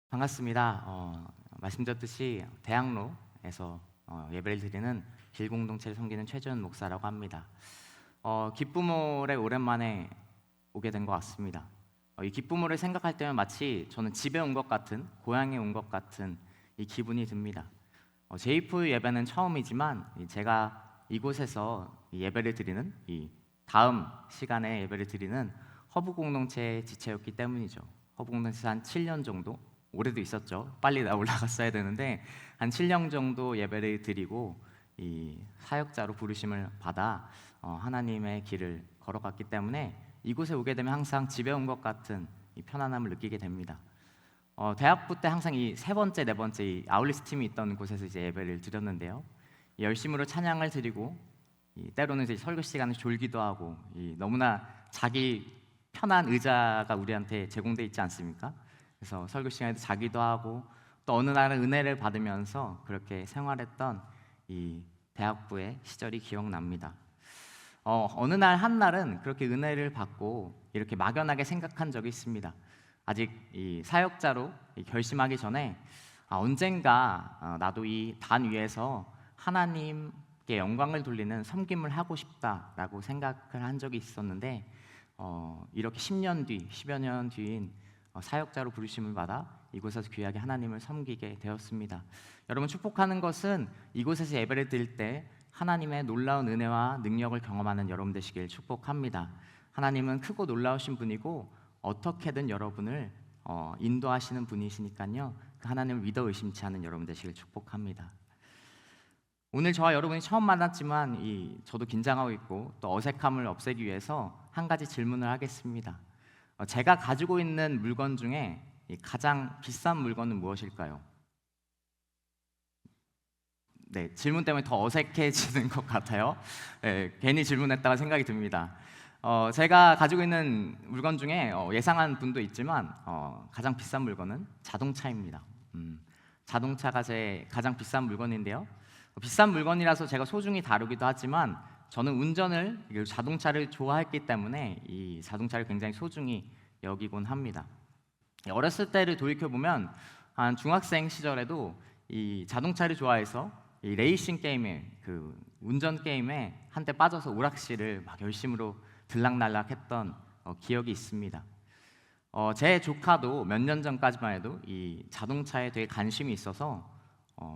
반갑습니다. 말씀드렸듯이 대학로에서 예배를 드리는 길공동체를 섬기는 최지훈 목사라고 합니다. 기쁨홀에 오랜만에 오게 된 것 같습니다. 이 기쁨홀을 생각할 때면 마치 저는 집에 온 것 같은, 고향에 온 것 같은 이 기분이 듭니다. 제이프 예배는 처음이지만 제가 이곳에서 이 예배를 드리는 이 다음 시간에 예배를 드리는 허브 공동체의 지체였기 때문이죠. 허브 공동체에서 한 7년 정도, 올해도 있었죠. 빨리 올라갔어야 되는데 한 7년 정도 예배를 드리고 이 사역자로 부르심을 받아 하나님의 길을 걸어갔기 때문에 이곳에 오게 되면 항상 집에 온 것 같은 이 편안함을 느끼게 됩니다. 대학부 때 항상 이 세 번째, 네 번째 이 아울리스 팀이 있던 곳에서 이제 예배를 드렸는데요. 열심으로 찬양을 드리고 때로는 이제 설교 시간에 졸기도 하고 너무나 자기 편한 의자가 우리한테 제공돼 있지 않습니까? 그래서 설교 시간에도 자기도 하고 또 어느 날은 은혜를 받으면서 그렇게 생활했던 이 대학부의 시절이 기억납니다. 어느 날 한날은 그렇게 은혜를 받고 이렇게 막연하게 생각한 적이 있습니다. 아직 이 사역자로 결심하기 전에 언젠가 나도 이 단 위에서 하나님께 영광을 돌리는 섬김을 하고 싶다라고 생각을 한 적이 있었는데 이렇게 10년 뒤, 10여 년 뒤인 사역자로 부르심을 받아 이곳에서 귀하게 하나님을 섬기게 되었습니다. 여러분, 축복하는 것은 이곳에서 예배를 드릴 때 하나님의 놀라운 은혜와 능력을 경험하는 여러분 되시길 축복합니다. 하나님은 크고 놀라우신 분이고 어떻게든 여러분을 인도하시는 분이시니까요, 그 하나님을 믿어 의심치 않은 여러분 되시길 축복합니다. 오늘 저와 여러분이 처음 만났지만 저도 긴장하고 있고 또 어색함을 없애기 위해서 한 가지 질문을 하겠습니다. 제가 가지고 있는 물건 중에 가장 비싼 물건은 무엇일까요? 네, 질문 때문에 더 어색해지는 것 같아요. 네, 괜히 질문했다가 생각이 듭니다. 제가 가지고 있는 물건 중에 예상한 분도 있지만 가장 비싼 물건은 자동차입니다. 자동차가 제 가장 비싼 물건인데요. 비싼 물건이라서 제가 소중히 다루기도 하지만 저는 운전을, 자동차를 좋아했기 때문에 이 자동차를 굉장히 소중히 여기곤 합니다. 어렸을 때를 돌이켜보면 한 중학생 시절에도 이 자동차를 좋아해서 이 레이싱 게임에, 그 운전 게임에 한때 빠져서 오락실을 막 열심으로 들락날락했던 기억이 있습니다. 제 조카도 몇 년 전까지만 해도 이 자동차에 되게 관심이 있어서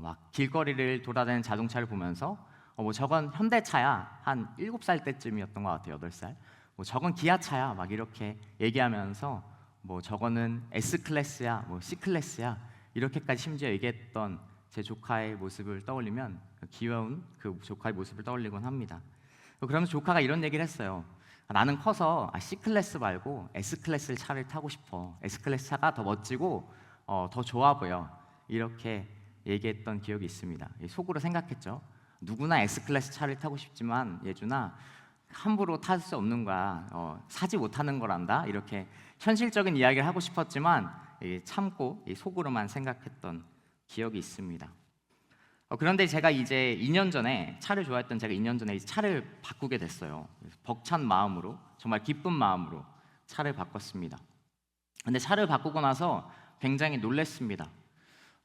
막 길거리를 돌아다니는 자동차를 보면서 뭐 저건 현대차야, 한 7살 때쯤이었던 것 같아요. 8살. 뭐 저건 기아차야, 막 이렇게 얘기하면서 뭐 저거는 S클래스야, 뭐 C클래스야, 이렇게까지 심지어 얘기했던 제 조카의 모습을 떠올리면 귀여운 그 조카의 모습을 떠올리곤 합니다. 그러면서 조카가 이런 얘기를 했어요. 나는 커서 C클래스 말고 S클래스 차를 타고 싶어. S클래스 차가 더 멋지고 더 좋아 보여. 이렇게 얘기했던 기억이 있습니다. 속으로 생각했죠. 누구나 S클래스 차를 타고 싶지만 예준아, 함부로 탈 수 없는 거야. 사지 못하는 거란다. 이렇게 현실적인 이야기를 하고 싶었지만 참고 속으로만 생각했던 기억이 있습니다. 그런데 제가 이제 2년 전에 차를 좋아했던 제가 2년 전에 이제 차를 바꾸게 됐어요. 벅찬 마음으로, 정말 기쁜 마음으로 차를 바꿨습니다. 근데 차를 바꾸고 나서 굉장히 놀랐습니다.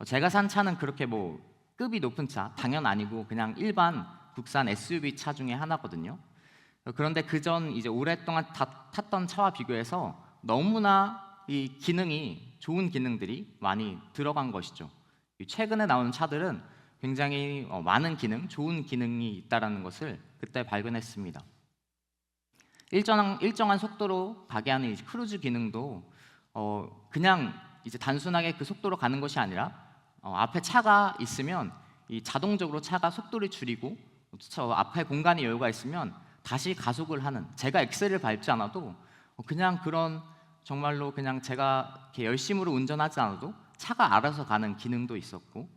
제가 산 차는 그렇게 뭐 급이 높은 차, 당연 아니고 그냥 일반 국산 SUV 차 중에 하나거든요. 그런데 그전 이제 오랫동안 탔던 차와 비교해서 너무나 이 기능이, 좋은 기능들이 많이 들어간 것이죠. 최근에 나오는 차들은 굉장히 많은 기능, 좋은 기능이 있다는 것을 그때 발견했습니다. 일정한 속도로 가게 하는 이제 크루즈 기능도 그냥 이제 단순하게 그 속도로 가는 것이 아니라 앞에 차가 있으면 이 자동적으로 차가 속도를 줄이고 저 앞에 공간의 여유가 있으면 다시 가속을 하는, 제가 엑셀을 밟지 않아도 그냥 그런, 정말로 그냥 제가 이렇게 열심으로 운전하지 않아도 차가 알아서 가는 기능도 있었고,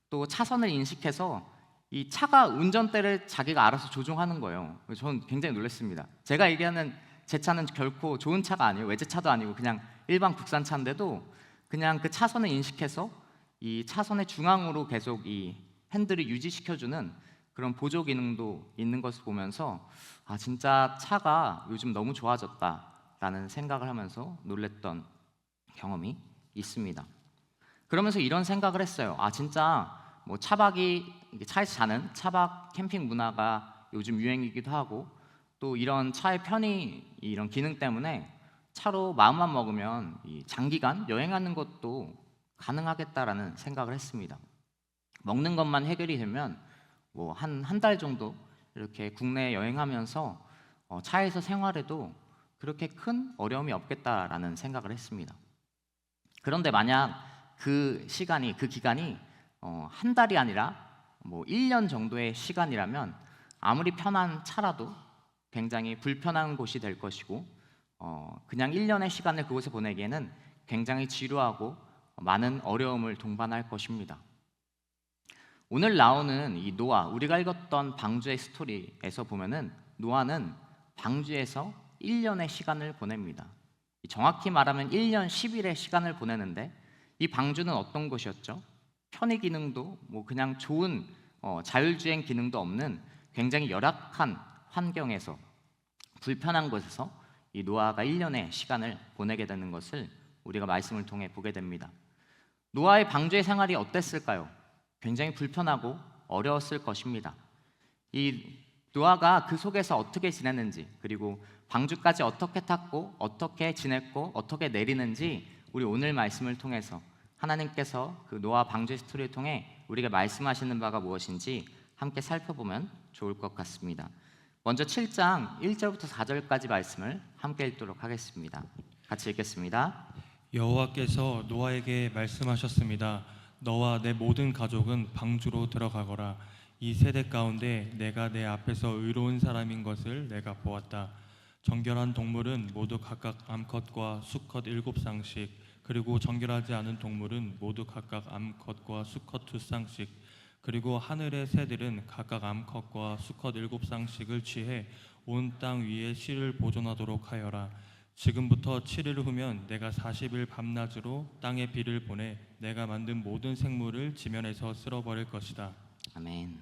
또 차선을 인식해서 이 차가 운전대를 자기가 알아서 조종하는 거예요. 저는 굉장히 놀랐습니다. 제가 얘기하는 제 차는 결코 좋은 차가 아니에요. 외제차도 아니고 그냥 일반 국산차인데도 그냥 그 차선을 인식해서 이 차선의 중앙으로 계속 이 핸들을 유지시켜주는 그런 보조 기능도 있는 것을 보면서 진짜 차가 요즘 너무 좋아졌다라는 생각을 하면서 놀랬던 경험이 있습니다. 그러면서 이런 생각을 했어요. 아, 진짜 뭐 차박이 차에서 자는 차박 캠핑 문화가 요즘 유행이기도 하고, 또 이런 차의 편의 이런 기능 때문에 차로 마음만 먹으면 이 장기간 여행하는 것도 가능하겠다라는 생각을 했습니다. 먹는 것만 해결이 되면 뭐 한 달 정도 이렇게 국내 여행하면서 차에서 생활해도 그렇게 큰 어려움이 없겠다라는 생각을 했습니다. 그런데 만약 그 시간이 그 기간이 한 달이 아니라 뭐 1년 정도의 시간이라면 아무리 편한 차라도 굉장히 불편한 곳이 될 것이고, 그냥 1년의 시간을 그곳에 보내기에는 굉장히 지루하고 많은 어려움을 동반할 것입니다. 오늘 나오는 이 노아, 우리가 읽었던 방주의 스토리에서 보면은 노아는 방주에서 1년의 시간을 보냅니다. 정확히 말하면 1년 10일의 시간을 보내는데, 이 방주는 어떤 곳이었죠? 편의 기능도 뭐 그냥 좋은 자율주행 기능도 없는 굉장히 열악한 환경에서, 불편한 곳에서 이 노아가 1년의 시간을 보내게 되는 것을 우리가 말씀을 통해 보게 됩니다. 노아의 방주의 생활이 어땠을까요? 굉장히 불편하고 어려웠을 것입니다. 이 노아가 그 속에서 어떻게 지냈는지, 그리고 방주까지 어떻게 탔고 어떻게 지냈고 어떻게 내리는지, 우리 오늘 말씀을 통해서 하나님께서 그 노아 방주의 스토리를 통해 우리가 말씀하시는 바가 무엇인지 함께 살펴보면 좋을 것 같습니다. 먼저 7장 1절부터 4절까지 말씀을 함께 읽도록 하겠습니다. 같이 읽겠습니다. 여호와께서 노아에게 말씀하셨습니다. 너와 내 모든 가족은 방주로 들어가거라. 이 세대 가운데 내가 내 앞에서 의로운 사람인 것을 내가 보았다. 정결한 동물은 모두 각각 암컷과 수컷 7쌍씩, 그리고 정결하지 않은 동물은 모두 각각 암컷과 수컷 2쌍씩, 그리고 하늘의 새들은 각각 암컷과 수컷 7쌍씩을 취해 온 땅 위에 씨를 보존하도록 하여라. 지금부터 7일 후면 내가 40일 밤낮으로 땅에 비를 보내 내가 만든 모든 생물을 지면에서 쓸어버릴 것이다. 아멘.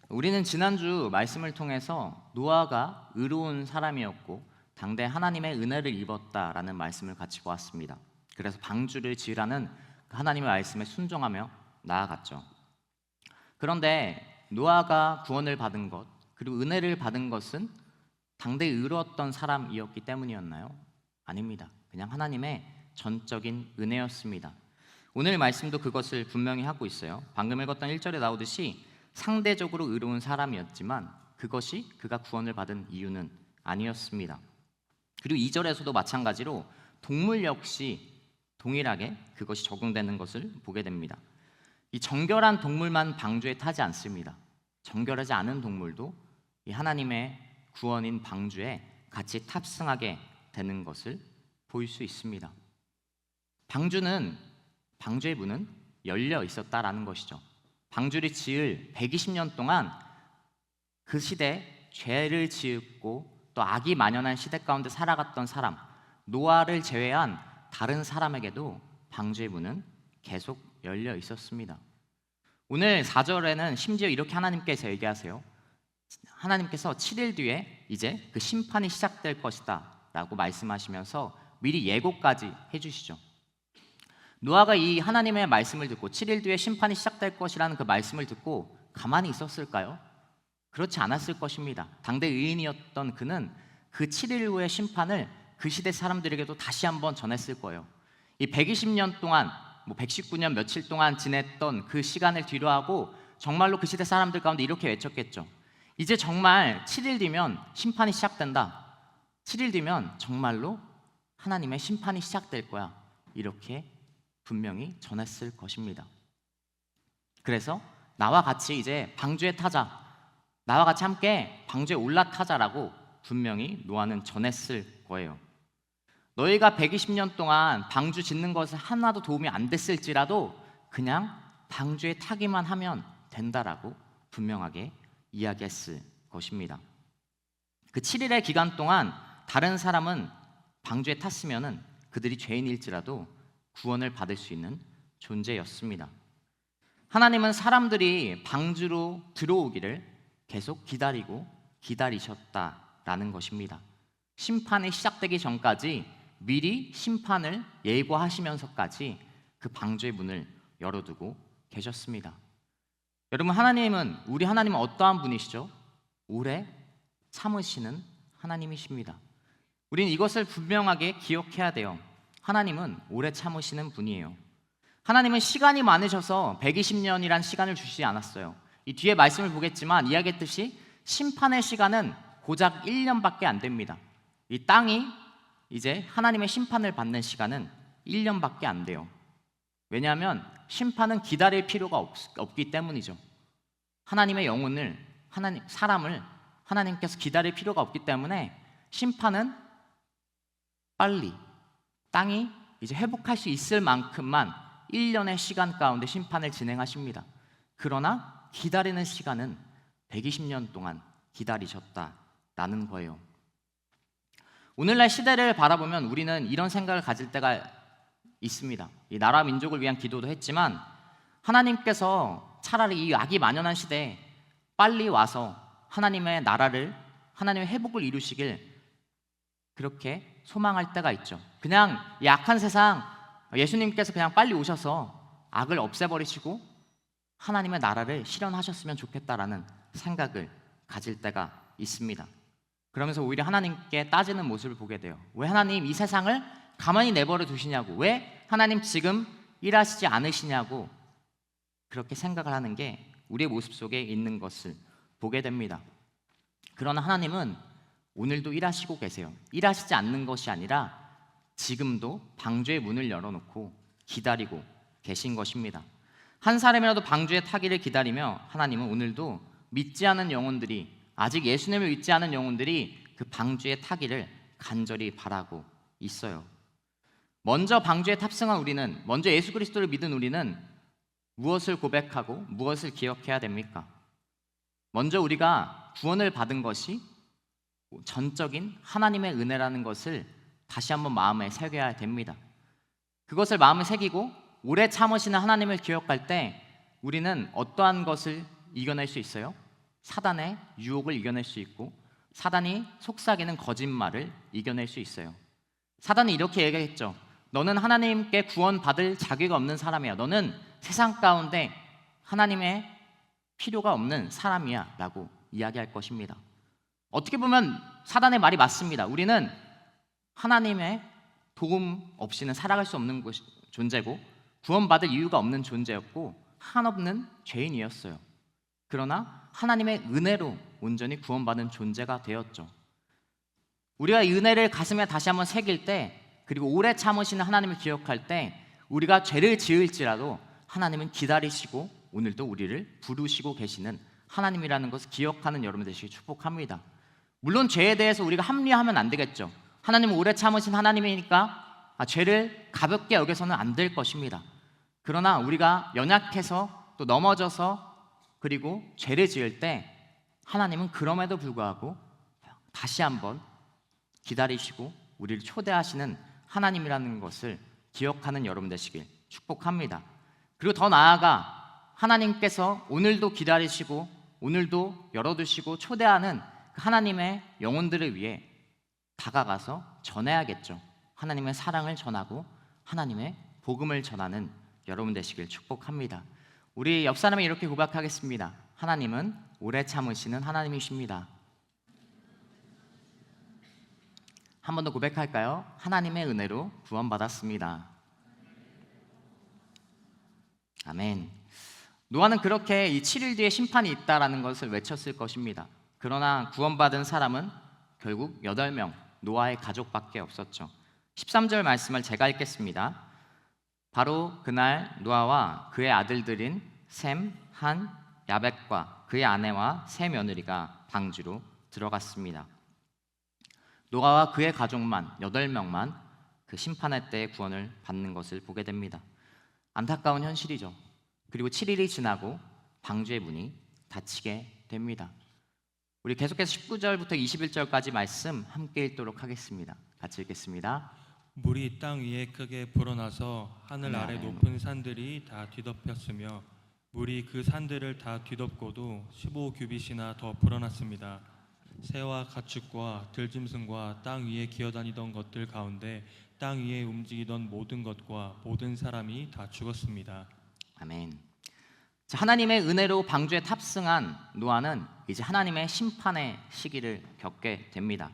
우리는 지난주 말씀을 통해서 노아가 의로운 사람이었고 당대 하나님의 은혜를 입었다라는 말씀을 같이 보았습니다. 그래서 방주를 지으라는 하나님의 말씀에 순종하며 나아갔죠. 그런데 노아가 구원을 받은 것, 그리고 은혜를 받은 것은 당대 의로웠던 사람이었기 때문이었나요? 아닙니다. 그냥 하나님의 전적인 은혜였습니다. 오늘 말씀도 그것을 분명히 하고 있어요. 방금 읽었던 1절에 나오듯이 상대적으로 의로운 사람이었지만 그것이 그가 구원을 받은 이유는 아니었습니다. 그리고 2절에서도 마찬가지로 동물 역시 동일하게 그것이 적용되는 것을 보게 됩니다. 이 정결한 동물만 방주에 타지 않습니다. 정결하지 않은 동물도 이 하나님의 구원인 방주에 같이 탑승하게 되는 것을 볼 수 있습니다. 방주의 문은 열려 있었다라는 것이죠. 방주를 지을 120년 동안 그 시대 죄를 지었고 또 악이 만연한 시대 가운데 살아갔던 사람, 노아를 제외한 다른 사람에게도 방주의 문은 계속 열려 있었습니다. 오늘 4절에는 심지어 이렇게 하나님께서 얘기하세요. 하나님께서 7일 뒤에 이제 그 심판이 시작될 것이다 라고 말씀하시면서 미리 예고까지 해주시죠. 노아가 이 하나님의 말씀을 듣고 7일 뒤에 심판이 시작될 것이라는 그 말씀을 듣고 가만히 있었을까요? 그렇지 않았을 것입니다. 당대 의인이었던 그는 그 7일 후의 심판을 그 시대 사람들에게도 다시 한번 전했을 거예요. 이 120년 동안 119년 며칠 동안 지냈던 그 시간을 뒤로하고 정말로 그 시대 사람들 가운데 이렇게 외쳤겠죠. 이제 정말 7일 뒤면 심판이 시작된다. 7일 뒤면 정말로 하나님의 심판이 시작될 거야. 이렇게 분명히 전했을 것입니다. 그래서 나와 같이 이제 방주에 타자, 나와 같이 함께 방주에 올라타자라고 분명히 노아는 전했을 거예요. 너희가 120년 동안 방주 짓는 것에 하나도 도움이 안 됐을지라도 그냥 방주에 타기만 하면 된다라고 분명하게 이야기했을 것입니다. 그 7일의 기간 동안 다른 사람은 방주에 탔으면은 그들이 죄인일지라도 구원을 받을 수 있는 존재였습니다. 하나님은 사람들이 방주로 들어오기를 계속 기다리고 기다리셨다라는 것입니다. 심판이 시작되기 전까지 미리 심판을 예고하시면서까지 그 방주의 문을 열어두고 계셨습니다. 여러분, 우리 하나님은 어떠한 분이시죠? 오래 참으시는 하나님이십니다. 우리는 이것을 분명하게 기억해야 돼요. 하나님은 오래 참으시는 분이에요. 하나님은 시간이 많으셔서 120년이란 시간을 주시지 않았어요. 이 뒤에 말씀을 보겠지만 이야기했듯이 심판의 시간은 고작 1년밖에 안 됩니다. 이 땅이 이제 하나님의 심판을 받는 시간은 1년밖에 안 돼요. 왜냐하면 심판은 기다릴 필요가 없기 때문이죠. 하나님의 영혼을, 사람을 하나님께서 기다릴 필요가 없기 때문에 심판은 빨리 땅이 이제 회복할 수 있을 만큼만 1년의 시간 가운데 심판을 진행하십니다. 그러나 기다리는 시간은 120년 동안 기다리셨다라는 거예요. 오늘날 시대를 바라보면 우리는 이런 생각을 가질 때가 있습니다. 이 나라 민족을 위한 기도도 했지만 하나님께서 차라리 이 악이 만연한 시대에 빨리 와서 하나님의 나라를, 하나님의 회복을 이루시길 그렇게 소망할 때가 있죠. 그냥 이 악한 세상, 예수님께서 그냥 빨리 오셔서 악을 없애버리시고 하나님의 나라를 실현하셨으면 좋겠다라는 생각을 가질 때가 있습니다. 그러면서 오히려 하나님께 따지는 모습을 보게 돼요. 왜 하나님 이 세상을 가만히 내버려 두시냐고, 왜 하나님 지금 일하시지 않으시냐고 그렇게 생각을 하는 게 우리의 모습 속에 있는 것을 보게 됩니다. 그러나 하나님은 오늘도 일하시고 계세요. 일하시지 않는 것이 아니라 지금도 방주의 문을 열어놓고 기다리고 계신 것입니다. 한 사람이라도 방주에 타기를 기다리며 하나님은 오늘도 믿지 않은 영혼들이, 아직 예수님을 믿지 않은 영혼들이 그 방주에 타기를 간절히 바라고 있어요. 먼저 방주에 탑승한 우리는, 먼저 예수 그리스도를 믿은 우리는 무엇을 고백하고 무엇을 기억해야 됩니까? 먼저 우리가 구원을 받은 것이 전적인 하나님의 은혜라는 것을 다시 한번 마음에 새겨야 됩니다. 그것을 마음에 새기고 오래 참으시는 하나님을 기억할 때 우리는 어떠한 것을 이겨낼 수 있어요? 사단의 유혹을 이겨낼 수 있고 사단이 속삭이는 거짓말을 이겨낼 수 있어요. 사단이 이렇게 얘기했죠. 너는 하나님께 구원받을 자격이 없는 사람이야. 너는 세상 가운데 하나님의 필요가 없는 사람이야 라고 이야기할 것입니다. 어떻게 보면 사단의 말이 맞습니다. 우리는 하나님의 도움 없이는 살아갈 수 없는 존재고 구원받을 이유가 없는 존재였고 한없는 죄인이었어요. 그러나 하나님의 은혜로 온전히 구원받은 존재가 되었죠. 우리가 이 은혜를 가슴에 다시 한번 새길 때, 그리고 오래 참으시는 하나님을 기억할 때 우리가 죄를 지을지라도 하나님은 기다리시고 오늘도 우리를 부르시고 계시는 하나님이라는 것을 기억하는 여러분 되시길 축복합니다. 물론 죄에 대해서 우리가 합리화하면 안 되겠죠. 하나님은 오래 참으신 하나님이니까 죄를 가볍게 여겨서는 안 될 것입니다. 그러나 우리가 연약해서 또 넘어져서 그리고 죄를 지을 때 하나님은 그럼에도 불구하고 다시 한번 기다리시고 우리를 초대하시는 하나님이라는 것을 기억하는 여러분 되시길 축복합니다. 그리고 더 나아가 하나님께서 오늘도 기다리시고 오늘도 열어두시고 초대하는 하나님의 영혼들을 위해 다가가서 전해야겠죠. 하나님의 사랑을 전하고 하나님의 복음을 전하는 여러분 되시길 축복합니다. 우리 옆 사람이 이렇게 고백하겠습니다. 하나님은 오래 참으시는 하나님이십니다. 한 번 더 고백할까요? 하나님의 은혜로 구원받았습니다. 아멘. 노아는 그렇게 이 7일 뒤에 심판이 있다라는 것을 외쳤을 것입니다. 그러나 구원받은 사람은 결국 8명, 노아의 가족밖에 없었죠. 13절 말씀을 제가 읽겠습니다. 바로 그날 노아와 그의 아들들인 셈, 한, 야벳과 그의 아내와 세 며느리가 방주로 들어갔습니다. 노아와 그의 가족만 8명만 그 심판의 때의 구원을 받는 것을 보게 됩니다. 안타까운 현실이죠. 그리고 7일이 지나고 방주의 문이 닫히게 됩니다. 우리 계속해서 19절부터 21절까지 말씀 함께 읽도록 하겠습니다. 같이 읽겠습니다. 물이 땅 위에 크게 불어나서 하늘 아래 높은 산들이 다 뒤덮였으며 물이 그 산들을 다 뒤덮고도 15규빗이나 더 불어났습니다. 새와 가축과 들짐승과 땅 위에 기어다니던 것들 가운데 땅 위에 움직이던 모든 것과 모든 사람이 다 죽었습니다. 아멘. 자, 하나님의 은혜로 방주에 탑승한 노아는 이제 하나님의 심판의 시기를 겪게 됩니다.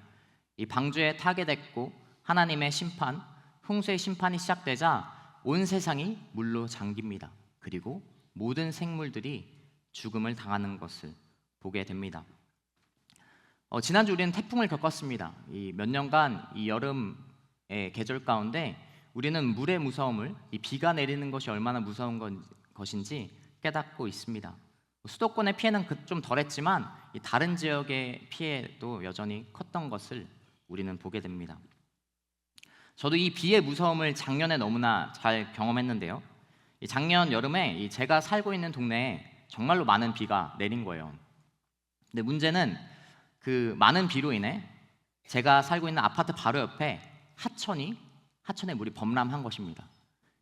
이 방주에 타게 됐고 하나님의 심판, 홍수의 심판이 시작되자 온 세상이 물로 잠깁니다. 그리고 모든 생물들이 죽음을 당하는 것을 보게 됩니다. 지난주 우리는 태풍을 겪었습니다. 이 몇 년간 이 여름의 계절 가운데 우리는 물의 무서움을, 이 비가 내리는 것이 얼마나 무서운 것인지 깨닫고 있습니다. 수도권의 피해는 좀 덜했지만 이 다른 지역의 피해도 여전히 컸던 것을 우리는 보게 됩니다. 저도 이 비의 무서움을 작년에 너무나 잘 경험했는데요. 이 작년 여름에 이 제가 살고 있는 동네에 정말로 많은 비가 내린 거예요. 근데 문제는 그 많은 비로 인해 제가 살고 있는 아파트 바로 옆에 하천의 물이 범람한 것입니다.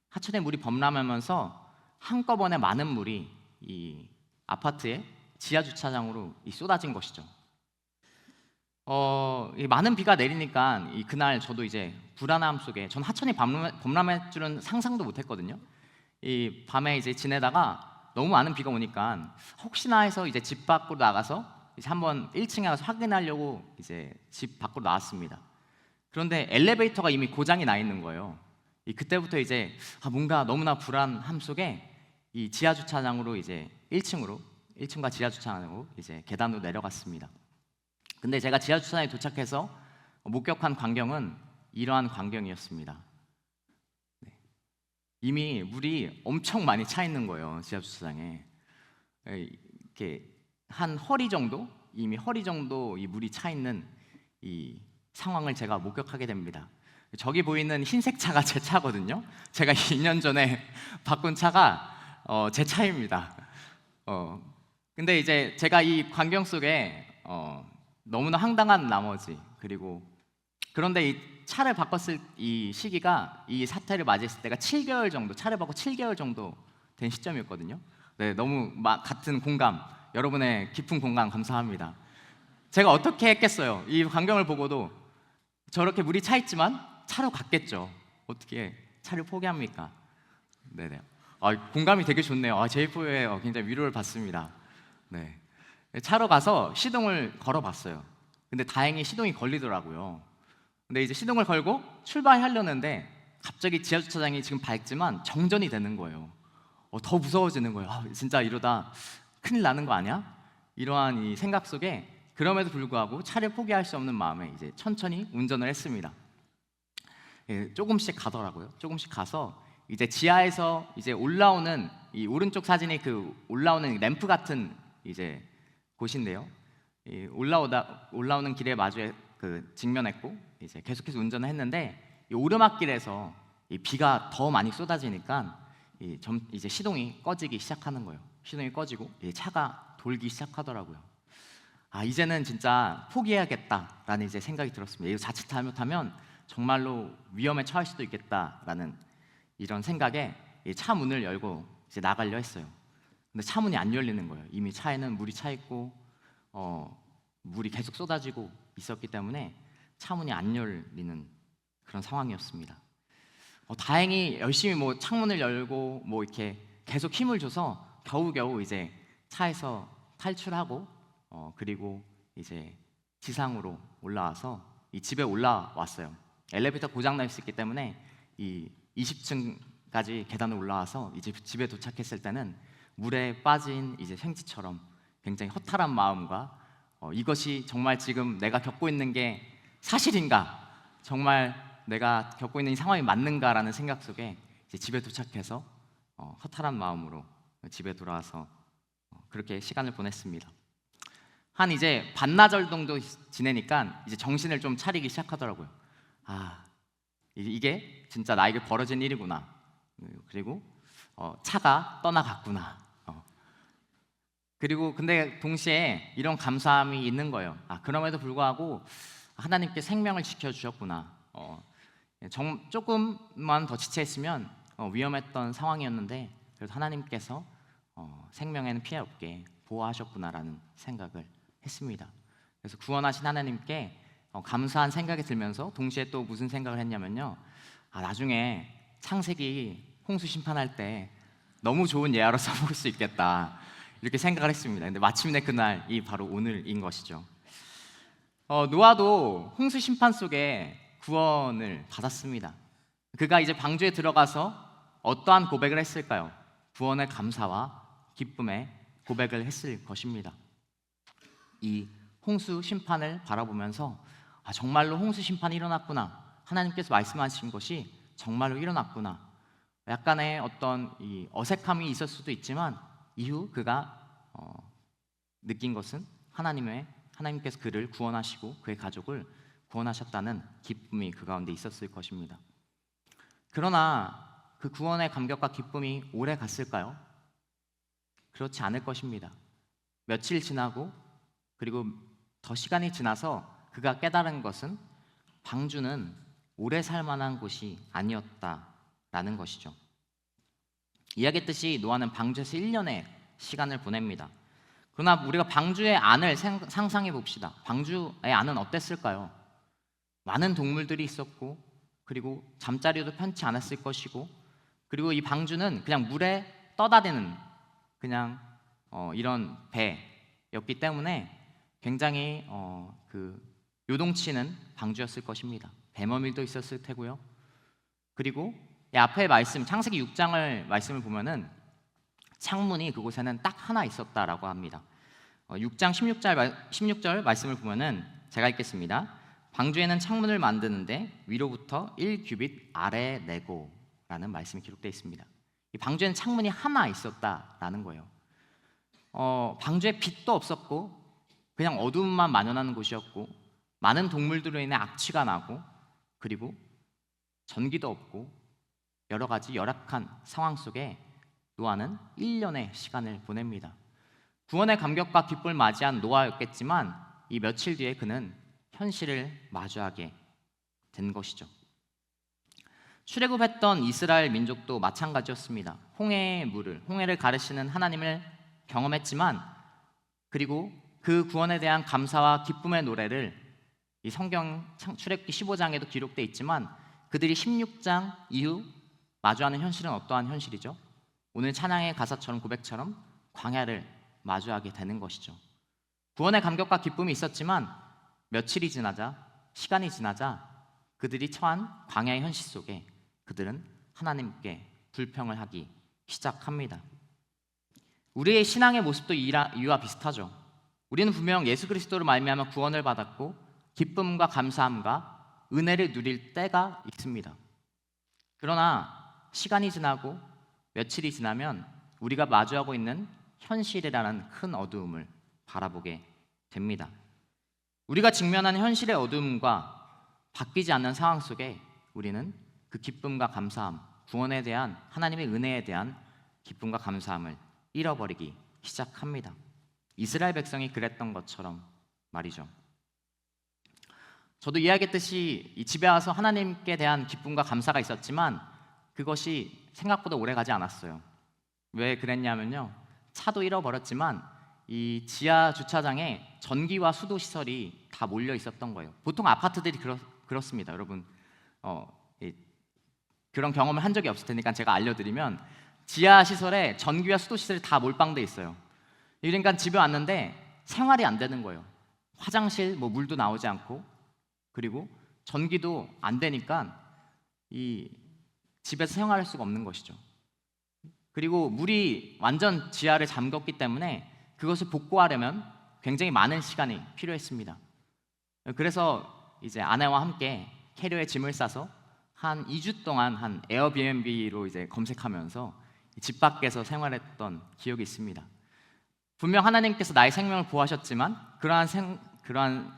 하천의 물이 범람하면서 한꺼번에 많은 물이 이 아파트의 지하 주차장으로 쏟아진 것이죠. 이 많은 비가 내리니까 그날 저도 이제 불안함 속에, 전 하천이 범람할 줄은 상상도 못했거든요. 이 밤에 이제 지내다가 너무 많은 비가 오니까 혹시나 해서 이제 집 밖으로 나가서 이제 한번 1층에 가서 확인하려고 이제 집 밖으로 나왔습니다. 그런데 엘리베이터가 이미 고장이 나 있는 거예요. 그때부터 이제 뭔가 너무나 불안함 속에 이 지하 주차장으로 이제 1층과 지하 주차장으로 이제 계단으로 내려갔습니다. 근데 제가 지하 주차장에 도착해서 목격한 광경은 이러한 광경이었습니다. 이미 물이 엄청 많이 차 있는 거예요. 지하 주차장에 이렇게 한 허리 정도, 이미 허리 정도 이 물이 차 있는 이 상황을 제가 목격하게 됩니다. 저기 보이는 흰색 차가 제 차거든요. 제가 2년 전에 바꾼 차가 제 차입니다. 근데 이제 제가 이 광경 속에 너무나 황당한 나머지, 그리고 그런데 이 차를 바꿨을 이 시기가, 이 사태를 맞이했을 때가 7개월 정도, 차를 바꿔 7개월 정도 된 시점이었거든요. 네, 너무 같은 공감, 여러분의 깊은 공감 감사합니다. 제가 어떻게 했겠어요? 이 광경을 보고도 저렇게 물이 차 있지만 차로 갔겠죠. 어떻게 차를 포기합니까? 네네. 공감이 되게 좋네요. 제4에 굉장히 위로를 받습니다. 네. 차로 가서 시동을 걸어봤어요. 근데 다행히 시동이 걸리더라고요. 근데 이제 시동을 걸고 출발하려는데 갑자기 지하 주차장이 지금 밝지만 정전이 되는 거예요. 더 무서워지는 거예요. 진짜 이러다 큰일 나는 거 아니야? 이러한 이 생각 속에 그럼에도 불구하고 차를 포기할 수 없는 마음에 이제 천천히 운전을 했습니다. 조금씩 가더라고요. 조금씩 가서 이제 지하에서 이제 올라오는, 이 오른쪽 사진이 그 올라오는 램프 같은 이제 곳인데요. 올라오는 길에 마주에 직면했고 이제 계속해서 운전을 했는데 이 오르막길에서 이 비가 더 많이 쏟아지니까 이제 시동이 꺼지기 시작하는 거예요. 시동이 꺼지고 이제 차가 돌기 시작하더라고요. 이제는 진짜 포기해야겠다라는 이제 생각이 들었습니다. 이거 자칫 잘못하면 정말로 위험에 처할 수도 있겠다라는 이런 생각에 차 문을 열고 이제 나가려 했어요. 근데 차 문이 안 열리는 거예요. 이미 차에는 물이 차 있고 물이 계속 쏟아지고 있었기 때문에 차 문이 안 열리는 그런 상황이었습니다. 다행히 열심히 창문을 열고 이렇게 계속 힘을 줘서 겨우겨우 이제 차에서 탈출하고 그리고 이제 지상으로 올라와서 이 집에 올라왔어요. 엘리베이터 고장 나 있었기 때문에 이 20층까지 계단을 올라와서 이제 집에 도착했을 때는 물에 빠진 이제 생쥐처럼 굉장히 허탈한 마음과 이것이 정말 지금 내가 겪고 있는 게 사실인가, 정말 내가 겪고 있는 이 상황이 맞는가라는 생각 속에 이제 집에 도착해서 허탈한 마음으로 집에 돌아와서 그렇게 시간을 보냈습니다. 한 이제 반나절 정도 지내니까 이제 정신을 좀 차리기 시작하더라고요. 이게 진짜 나에게 벌어진 일이구나. 그리고 차가 떠나갔구나. 그리고 근데 동시에 이런 감사함이 있는 거예요. 그럼에도 불구하고 하나님께 생명을 지켜주셨구나. 조금만 더 지체했으면 위험했던 상황이었는데 그래도 하나님께서 생명에는 피해 없게 보호하셨구나라는 생각을 했습니다. 그래서 구원하신 하나님께 감사한 생각이 들면서 동시에 또 무슨 생각을 했냐면요. 나중에 창세기 홍수 심판할 때 너무 좋은 예화로 써볼 수 있겠다 이렇게 생각을 했습니다. 근데 마침내 그날이 바로 오늘인 것이죠. 노아도 홍수 심판 속에 구원을 받았습니다. 그가 이제 방주에 들어가서 어떠한 고백을 했을까요? 구원의 감사와 기쁨의 고백을 했을 것입니다. 이 홍수 심판을 바라보면서 정말로 홍수 심판이 일어났구나, 하나님께서 말씀하신 것이 정말로 일어났구나, 약간의 어떤 이 어색함이 있을 수도 있지만 이후 그가 느낀 것은 하나님께서 그를 구원하시고 그의 가족을 구원하셨다는 기쁨이 그 가운데 있었을 것입니다. 그러나 그 구원의 감격과 기쁨이 오래 갔을까요? 그렇지 않을 것입니다. 며칠 지나고 그리고 더 시간이 지나서 그가 깨달은 것은 방주는 오래 살 만한 곳이 아니었다라는 것이죠. 이야기했듯이 노아는 방주에서 1년의 시간을 보냅니다. 그러나 우리가 방주의 안을 상상해 봅시다. 방주의 안은 어땠을까요? 많은 동물들이 있었고 그리고 잠자리도 편치 않았을 것이고 그리고 이 방주는 그냥 물에 떠다니는 그냥 이런 배였기 때문에 굉장히 그 요동치는 방주였을 것입니다. 뱀어밀도 있었을 테고요. 그리고 이 앞에 말씀 창세기 6장을 말씀을 보면은 창문이 그곳에는 딱 하나 있었다라고 합니다. 6장 16절 말씀을 보면은 제가 읽겠습니다. 방주에는 창문을 만드는데 위로부터 1규빗 아래에 내고 라는 말씀이 기록되어 있습니다. 이 방주에는 창문이 하나 있었다라는 거예요. 방주에 빛도 없었고 그냥 어두움만 만연하는 곳이었고 많은 동물들로 인해 악취가 나고 그리고 전기도 없고 여러 가지 열악한 상황 속에 노아는 1년의 시간을 보냅니다. 구원의 감격과 기쁨을 맞이한 노아였겠지만 이 며칠 뒤에 그는 현실을 마주하게 된 것이죠. 출애굽했던 이스라엘 민족도 마찬가지였습니다. 홍해를 가르시는 하나님을 경험했지만 그리고 그 구원에 대한 감사와 기쁨의 노래를 이 성경 출애굽기 15장에도 기록되어 있지만 그들이 16장 이후 마주하는 현실은 어떠한 현실이죠? 오늘 찬양의 가사처럼 고백처럼 광야를 마주하게 되는 것이죠. 구원의 감격과 기쁨이 있었지만 며칠이 지나자 시간이 지나자 그들이 처한 광야의 현실 속에 그들은 하나님께 불평을 하기 시작합니다. 우리의 신앙의 모습도 이와 비슷하죠. 우리는 분명 예수 그리스도로 말미암아 구원을 받았고 기쁨과 감사함과 은혜를 누릴 때가 있습니다. 그러나 시간이 지나고 며칠이 지나면 우리가 마주하고 있는 현실이라는 큰 어두움을 바라보게 됩니다. 우리가 직면하는 현실의 어두움과 바뀌지 않는 상황 속에 우리는 그 기쁨과 감사함, 구원에 대한 하나님의 은혜에 대한 기쁨과 감사함을 잃어버리기 시작합니다. 이스라엘 백성이 그랬던 것처럼 말이죠. 저도 이야기했듯이 이 집에 와서 하나님께 대한 기쁨과 감사가 있었지만 그것이 생각보다 오래 가지 않았어요. 왜 그랬냐면요, 차도 잃어버렸지만 이 지하 주차장에 전기와 수도 시설이 다 몰려 있었던 거예요. 보통 아파트들이 그렇습니다. 여러분 그런 경험을 한 적이 없을 테니까 제가 알려드리면 지하 시설에 전기와 수도 시설이 다 몰빵돼 있어요. 그러니까 집에 왔는데 생활이 안 되는 거예요. 화장실 물도 나오지 않고 그리고 전기도 안 되니까 이 집에서 생활할 수가 없는 것이죠. 그리고 물이 완전 지하를 잠겼기 때문에 그것을 복구하려면 굉장히 많은 시간이 필요했습니다. 그래서 이제 아내와 함께 캐리어에 짐을 싸서 한 2주 동안 한 에어비앤비로 이제 검색하면서 집 밖에서 생활했던 기억이 있습니다. 분명 하나님께서 나의 생명을 보호하셨지만 그러한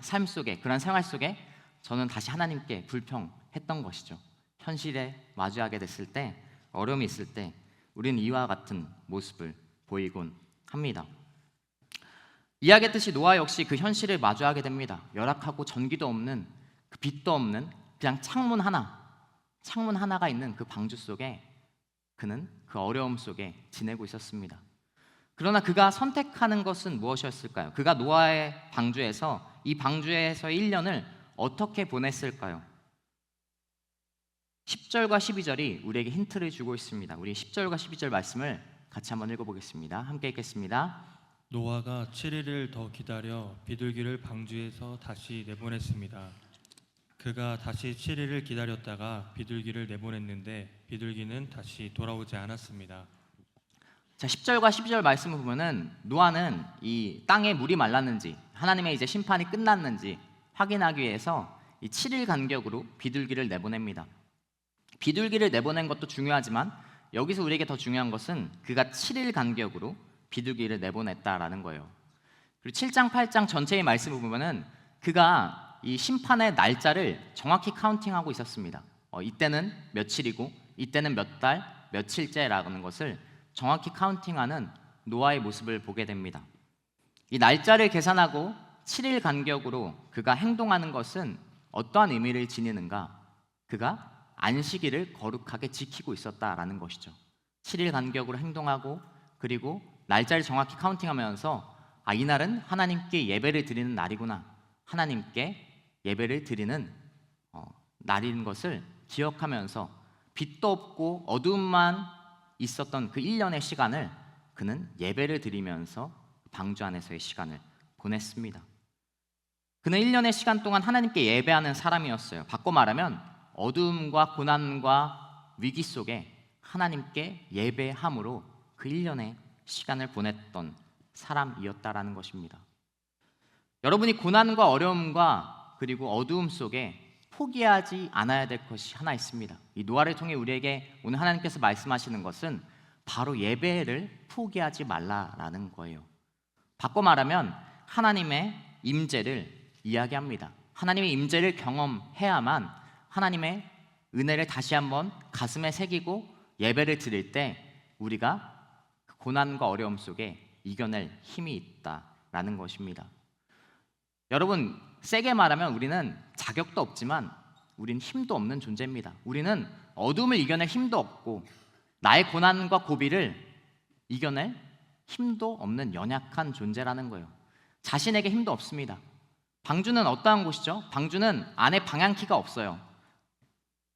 삶 속에, 그러한 생활 속에 저는 다시 하나님께 불평했던 것이죠. 현실에 마주하게 됐을 때, 어려움이 있을 때 우리는 이와 같은 모습을 보이곤 합니다. 이야기했듯이 노아 역시 그 현실을 마주하게 됩니다. 열악하고 전기도 없는, 그 빛도 없는 그냥 창문 하나가 있는 그 방주 속에 그는 그 어려움 속에 지내고 있었습니다. 그러나 그가 선택하는 것은 무엇이었을까요? 그가 노아의 방주에서 이 방주에서의 1년을 어떻게 보냈을까요? 10절과 12절이 우리에게 힌트를 주고 있습니다. 우리 10절과 12절 말씀을 같이 한번 읽어보겠습니다. 함께 읽겠습니다. 노아가 7일을 더 기다려 비둘기를 방주에서 다시 내보냈습니다. 그가 다시 7일을 기다렸다가 비둘기를 내보냈는데 비둘기는 다시 돌아오지 않았습니다. 자, 10절과 12절 말씀을 보면은 노아는 이 땅에 물이 말랐는지 하나님의 이제 심판이 끝났는지 확인하기 위해서 이 7일 간격으로 비둘기를 내보냅니다. 비둘기를 내보낸 것도 중요하지만 여기서 우리에게 더 중요한 것은 그가 7일 간격으로 비둘기를 내보냈다라는 거예요. 그리고 7장, 8장 전체의 말씀을 보면은 그가 이 심판의 날짜를 정확히 카운팅하고 있었습니다. 이때는 며칠이고 이때는 몇 달, 며칠째라는 것을 정확히 카운팅하는 노아의 모습을 보게 됩니다. 이 날짜를 계산하고 7일 간격으로 그가 행동하는 것은 어떠한 의미를 지니는가? 그가 안식일을 거룩하게 지키고 있었다라는 것이죠. 7일 간격으로 행동하고 그리고 날짜를 정확히 카운팅하면서 이날은 하나님께 예배를 드리는 날이구나, 하나님께 예배를 드리는 날인 것을 기억하면서 빛도 없고 어두움만 있었던 그 1년의 시간을 그는 예배를 드리면서 방주 안에서의 시간을 보냈습니다. 그는 1년의 시간 동안 하나님께 예배하는 사람이었어요. 바꿔 말하면 어두움과 고난과 위기 속에 하나님께 예배함으로 그 1년의 시간을 보냈던 사람이었다라는 것입니다. 여러분이 고난과 어려움과 그리고 어두움 속에 포기하지 않아야 될 것이 하나 있습니다. 이 노아를 통해 우리에게 오늘 하나님께서 말씀하시는 것은 바로 예배를 포기하지 말라라는 거예요. 바꿔 말하면 하나님의 임재를 이야기합니다. 하나님의 임재를 경험해야만 하나님의 은혜를 다시 한번 가슴에 새기고 예배를 드릴 때 우리가 고난과 어려움 속에 이겨낼 힘이 있다라는 것입니다. 여러분, 세게 말하면 우리는 자격도 없지만 우리는 힘도 없는 존재입니다. 우리는 어둠을 이겨낼 힘도 없고 나의 고난과 고비를 이겨낼 힘도 없는 연약한 존재라는 거예요. 자신에게 힘도 없습니다. 방주는 어떠한 곳이죠? 방주는 안에 방향키가 없어요.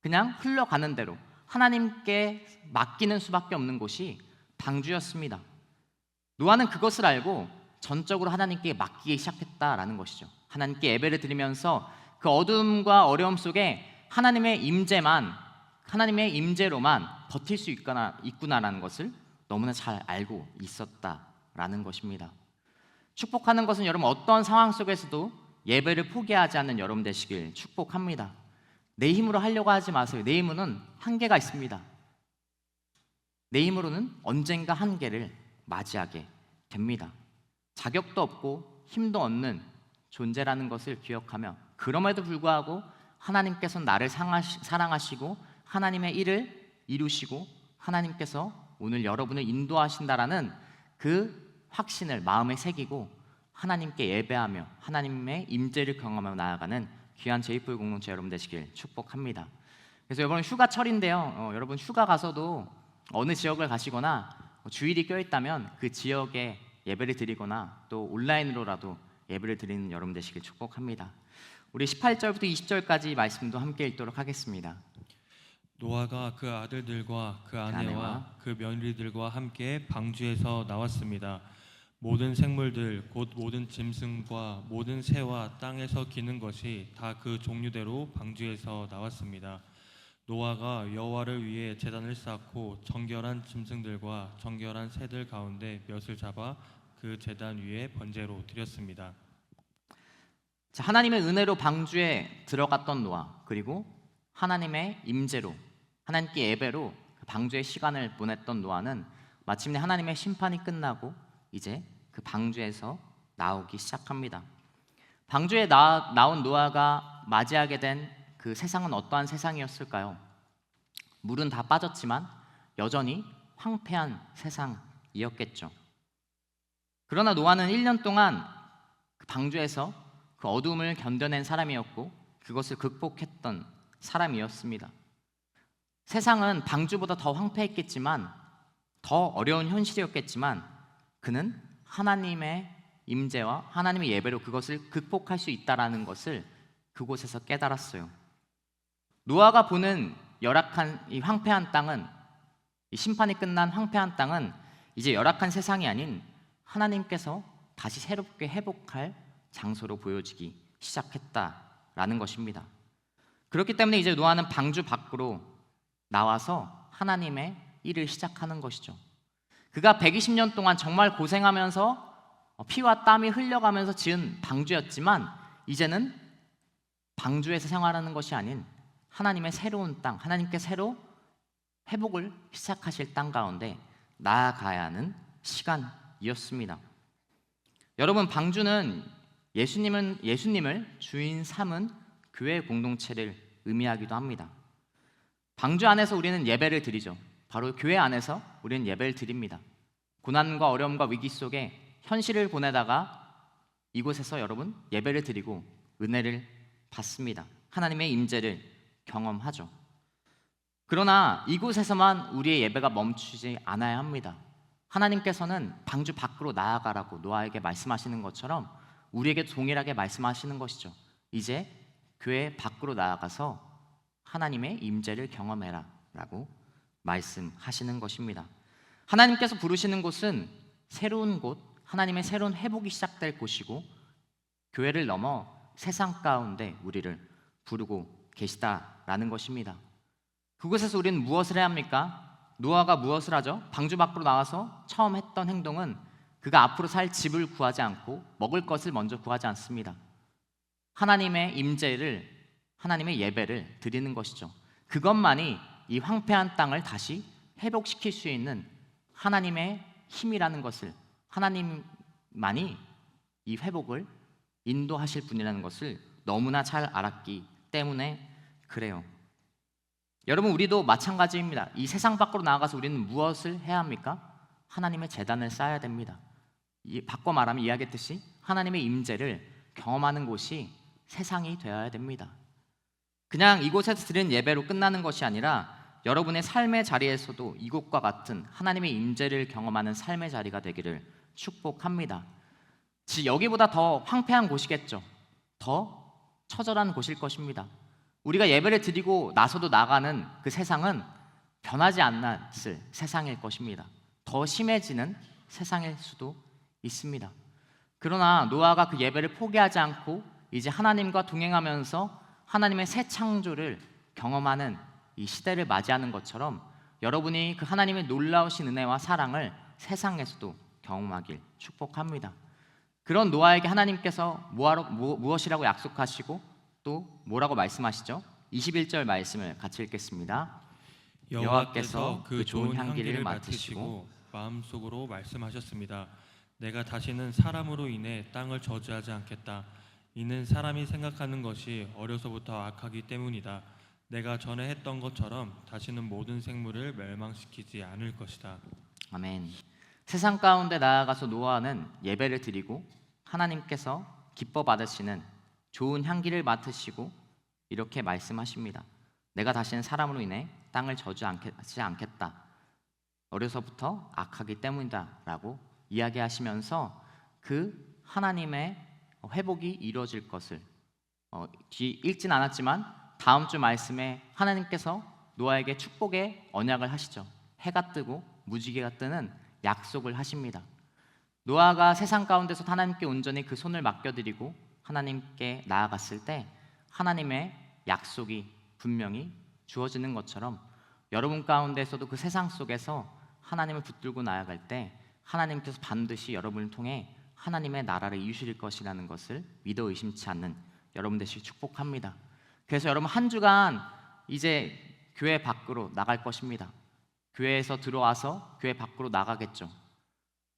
그냥 흘러가는 대로 하나님께 맡기는 수밖에 없는 곳이 방주였습니다. 노아는 그것을 알고 전적으로 하나님께 맡기기 시작했다라는 것이죠. 하나님께 예배를 드리면서 그 어둠과 어려움 속에 하나님의 임재만, 하나님의 임재로만 버틸 수 있구나라는 것을 너무나 잘 알고 있었다라는 것입니다. 축복하는 것은 여러분 어떤 상황 속에서도 예배를 포기하지 않는 여러분 되시길 축복합니다. 내 힘으로 하려고 하지 마세요. 내 힘은 한계가 있습니다. 내 힘으로는 언젠가 한계를 맞이하게 됩니다. 자격도 없고 힘도 없는 존재라는 것을 기억하며 그럼에도 불구하고 하나님께서 나를 사랑하시고 하나님의 일을 이루시고 하나님께서 오늘 여러분을 인도하신다라는 그 확신을 마음에 새기고 하나님께 예배하며 하나님의 임재를 경험하며 나아가는 귀한 제이풀 공동체 여러분 되시길 축복합니다. 그래서 여러분 휴가철인데요. 여러분 휴가 가서도 어느 지역을 가시거나 주일이 껴있다면 그 지역에 예배를 드리거나 또 온라인으로라도 예배를 드리는 여러분 되시길 축복합니다. 우리 18절부터 20절까지 말씀도 함께 읽도록 하겠습니다. 노아가 그 아들들과 그 아내와 그 며느리들과 함께 방주에서 나왔습니다. 모든 생물들 곧 모든 짐승과 모든 새와 땅에서 기는 것이 다 그 종류대로 방주에서 나왔습니다. 노아가 여호와를 위해 제단을 쌓고 정결한 짐승들과 정결한 새들 가운데 몇을 잡아 그 제단 위에 번제로 드렸습니다. 자, 하나님의 은혜로 방주에 들어갔던 노아, 그리고 하나님의 임재로 하나님께 예배로 방주의 시간을 보냈던 노아는 마침내 하나님의 심판이 끝나고 이제 그 방주에서 나오기 시작합니다. 방주에 나온 노아가 맞이하게 된 그 세상은 어떠한 세상이었을까요? 물은 다 빠졌지만 여전히 황폐한 세상이었겠죠. 그러나 노아는 1년 동안 그 방주에서 그 어둠을 견뎌낸 사람이었고 그것을 극복했던 사람이었습니다. 세상은 방주보다 더 황폐했겠지만 더 어려운 현실이었겠지만 그는 하나님의 임재와 하나님의 예배로 그것을 극복할 수 있다라는 것을 그곳에서 깨달았어요. 노아가 보는 열악한 이 황폐한 땅은, 이 심판이 끝난 황폐한 땅은 이제 열악한 세상이 아닌 하나님께서 다시 새롭게 회복할 장소로 보여지기 시작했다라는 것입니다. 그렇기 때문에 이제 노아는 방주 밖으로 나와서 하나님의 일을 시작하는 것이죠. 그가 120년 동안 정말 고생하면서 피와 땀이 흘려가면서 지은 방주였지만 이제는 방주에서 생활하는 것이 아닌 하나님의 새로운 땅, 하나님께 새로 회복을 시작하실 땅 가운데 나아가야 하는 시간이었습니다. 여러분, 방주는 예수님을 주인 삼은 교회 공동체를 의미하기도 합니다. 방주 안에서 우리는 예배를 드리죠. 바로 교회 안에서 우리는 예배를 드립니다. 고난과 어려움과 위기 속에 현실을 보내다가 이곳에서 여러분 예배를 드리고 은혜를 받습니다. 하나님의 임재를 경험하죠. 그러나 이곳에서만 우리의 예배가 멈추지 않아야 합니다. 하나님께서는 방주 밖으로 나아가라고 노아에게 말씀하시는 것처럼 우리에게 동일하게 말씀하시는 것이죠. 이제 교회 밖으로 나아가서 하나님의 임재를 경험해라 라고 말씀하시는 것입니다. 하나님께서 부르시는 곳은 새로운 곳, 하나님의 새로운 회복이 시작될 곳이고 교회를 넘어 세상 가운데 우리를 부르고 계시다라는 것입니다. 그곳에서 우리는 무엇을 해야 합니까? 노아가 무엇을 하죠? 방주 밖으로 나와서 처음 했던 행동은 그가 앞으로 살 집을 구하지 않고 먹을 것을 먼저 구하지 않습니다. 하나님의 임재를, 하나님의 예배를 드리는 것이죠. 그것만이 이 황폐한 땅을 다시 회복시킬 수 있는 하나님의 힘이라는 것을, 하나님만이 이 회복을 인도하실 분이라는 것을 너무나 잘 알았기 때문에 그래요. 여러분, 우리도 마찬가지입니다. 이 세상 밖으로 나아가서 우리는 무엇을 해야 합니까? 하나님의 제단을 쌓아야 됩니다. 바꿔 말하면 이야기했듯이 하나님의 임재를 경험하는 곳이 세상이 되어야 됩니다. 그냥 이곳에서 드리는 예배로 끝나는 것이 아니라 여러분의 삶의 자리에서도 이곳과 같은 하나님의 임재를 경험하는 삶의 자리가 되기를 축복합니다. 여기보다 더 황폐한 곳이겠죠. 더 처절한 곳일 것입니다. 우리가 예배를 드리고 나서도 나가는 그 세상은 변하지 않았을 세상일 것입니다. 더 심해지는 세상일 수도 있습니다. 그러나 노아가 그 예배를 포기하지 않고 이제 하나님과 동행하면서 하나님의 새 창조를 경험하는 이 시대를 맞이하는 것처럼 여러분이 그 하나님의 놀라우신 은혜와 사랑을 세상에서도 경험하길 축복합니다. 그런 노아에게 하나님께서 무엇이라고 약속하시고 또 뭐라고 말씀하시죠? 21절 말씀을 같이 읽겠습니다. 여호와께서 그 좋은 향기를 맡으시고 마음속으로 말씀하셨습니다. 내가 다시는 사람으로 인해 땅을 저주하지 않겠다. 이는 사람이 생각하는 것이 어려서부터 악하기 때문이다. 내가 전에 했던 것처럼 다시는 모든 생물을 멸망시키지 않을 것이다. 아멘. 세상 가운데 나아가서 노아는 예배를 드리고 하나님께서 기뻐 받으시는 좋은 향기를 맡으시고 이렇게 말씀하십니다. 내가 다시는 사람으로 인해 땅을 저주하지 않겠다. 어려서부터 악하기 때문이다 라고 이야기하시면서 그 하나님의 회복이 이루어질 것을 읽진 않았지만 다음 주 말씀에 하나님께서 노아에게 축복의 언약을 하시죠. 해가 뜨고 무지개가 뜨는 약속을 하십니다. 노아가 세상 가운데서 하나님께 온전히 그 손을 맡겨드리고 하나님께 나아갔을 때 하나님의 약속이 분명히 주어지는 것처럼 여러분 가운데서도 그 세상 속에서 하나님을 붙들고 나아갈 때 하나님께서 반드시 여러분을 통해 하나님의 나라를 이루실 것이라는 것을 믿어 의심치 않는 여러분 되시길 축복합니다. 그래서 여러분 한 주간 이제 교회 밖으로 나갈 것입니다. 교회에서 들어와서 교회 밖으로 나가겠죠.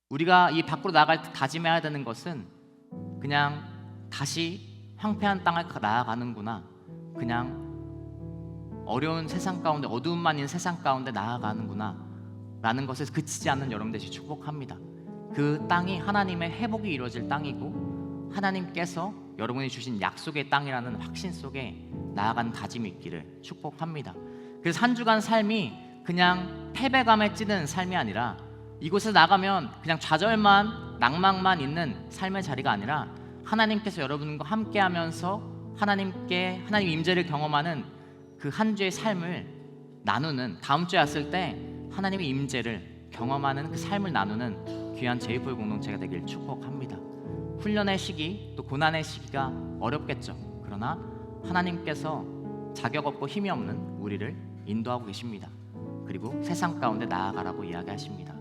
우리가 이 밖으로 나갈 때 다짐해야 되는 것은 그냥 다시 황폐한 땅을 나아가는구나, 그냥 어려운 세상 가운데, 어두움만 있는 세상 가운데 나아가는구나 라는 것에 그치지 않는 여러분 되시길 축복합니다. 그 땅이 하나님의 회복이 이루어질 땅이고 하나님께서 여러분이 주신 약속의 땅이라는 확신 속에 나아가는 다짐이 있기를 축복합니다. 그래서 한 주간 삶이 그냥 패배감에 찌든 삶이 아니라 이곳에 나가면 그냥 좌절만 낭만만 있는 삶의 자리가 아니라 하나님께서 여러분과 함께하면서 하나님 임재를 경험하는 그 한 주의 삶을 나누는, 다음 주에 왔을 때 하나님의 임재를 경험하는 그 삶을 나누는 귀한 제이풀 공동체가 되길 축복합니다. 훈련의 시기, 또 고난의 시기가 어렵겠죠. 그러나 하나님께서 자격 없고 힘이 없는 우리를 인도하고 계십니다. 그리고 세상 가운데 나아가라고 이야기하십니다.